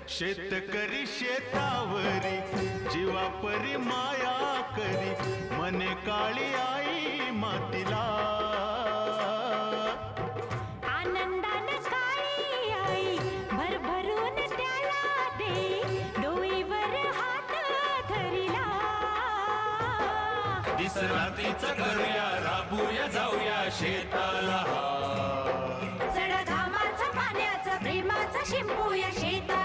शेतकरी शेतावरी जीवापरी माया करी, मने काळी आई मातीला. आनंदान काळी आई भरभरून त्याला दे, डोईवर हात धरिला. विश्रांतीचं करूया, राबूया जाऊया शेताला. चढ घामाचं पाण्याचं प्रेमाचं शिंपूया शेता.